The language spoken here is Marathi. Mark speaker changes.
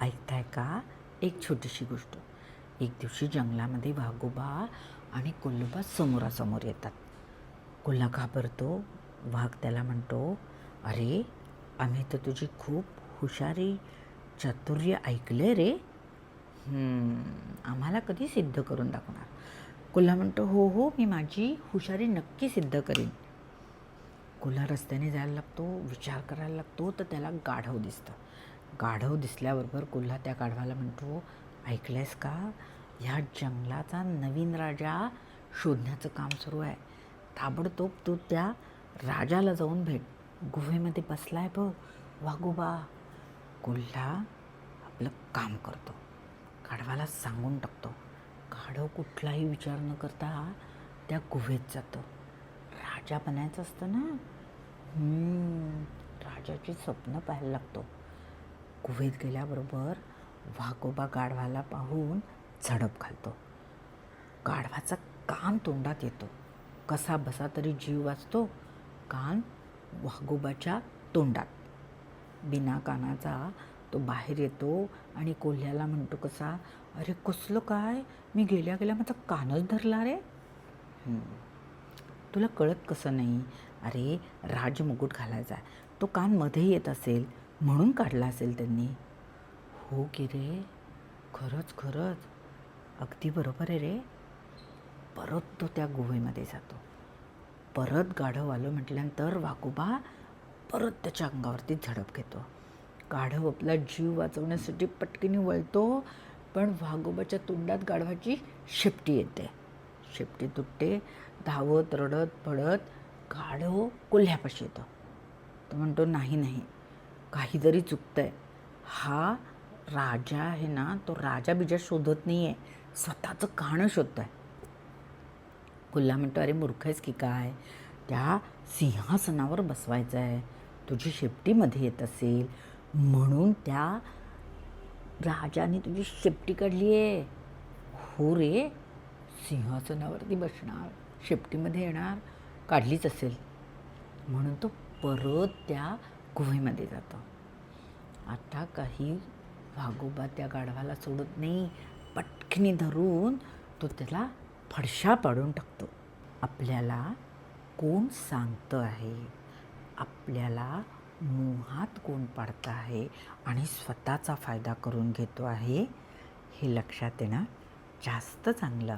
Speaker 1: ऐकताय का? एक छोटीशी गोष्ट. एक दिवशी जंगलामध्ये वाघोबा आणि कोल्होबा समोरासमोर येतात. कोल्हा घाबरतो. वाघ त्याला म्हणतो, अरे, आम्ही तर तुझी खूप हुशारी, चातुर्य ऐकले रे. आम्हाला कधी सिद्ध करून दाखवणार? कोल्हा म्हणतो, हो हो, मी माझी हुशारी नक्की सिद्ध करीन. कोल्हा रस्त्याने जायला लागतो, विचार करायला लागतो, तर त्याला गाढव दिसतं. गाढव दिसल्याबरोबर कोल्हा त्या गाढवाला म्हणतो, ऐकलंयस का? ह्या जंगलाचा नवीन राजा शोधण्याचं काम सुरू आहे. ताबडतोब तू त्या राजाला जाऊन भेट. गुहेमध्ये बसलाय बघ वाघोबा. कोल्हा आपलं काम करतो, गाढवाला सांगून टाकतो. गाढव कुठलाही विचार न करता त्या गुहेत जातो. राजा बनायचं असतं ना, राजाची स्वप्न पाहायला लागतो. गुहेत गेल्याबरोबर वाघोबा गाढवाला पाहून झडप घालतो. गाढवाचा कान तोंडात येतो. कसा बसा तरी जीव वाचतो. कान वाघोबाच्या तोंडात. बिना कानाचा तो बाहेर येतो आणि कोल्ह्याला म्हणतो कसा, अरे कसलं काय, मी गेल्या गेल्या माझा कानच धरला रे. तुला कळत कसं नाही? अरे, राजमुकुट घालायचा आहे, तो कान मध्ये येत असेल म्हणून काढला असेल त्यांनी. हो की रे, खरंच खरंच, अगदी बरोबर आहे रे. परत तो त्या गुहेमध्ये जातो. परत गाढव आलं म्हटल्यानंतर वाघोबा परत त्याच्या अंगावरती झडप घेतो. गाढव आपला जीव वाचवण्यासाठी पटकन वळतो, पण वाघोबाच्या तोंडात गाढवाची शेपटी येते. शेपटी तुटते. धावत रडत पडत गाढव कोल्ह्यापाशी येतो. तो म्हणतो, नाही नाही, काहीतरी चुकतंय. हा राजा आहे ना, तो राजा बिजा शोधत नाही आहे, स्वतःचं कहाणं शोधतोय. कोल्हा म्हणतो, अरे मूर्ख आहेस की काय? त्या सिंहासनावर बसवायचं आहे, तुझी शेपटीमध्ये येत असेल म्हणून त्या राजाने तुझी शेपटी काढली आहे. हो रे, सिंहासनावरती बसणार, शेपटीमध्ये येणार, काढलीच असेल म्हणून तो परत त्या गुहेमध्ये जातो. आता काही वाघोबा त्या गाढवाला सोडत नाही. पटकनी धरून तो त्याला फडशा पाडून टाकतो. आपल्याला कोण सांगतं आहे, आपल्याला मोहात कोण पाडतं आहे आणि स्वतःचा फायदा करून घेतो आहे, हे लक्षात येणं जास्त चांगलं.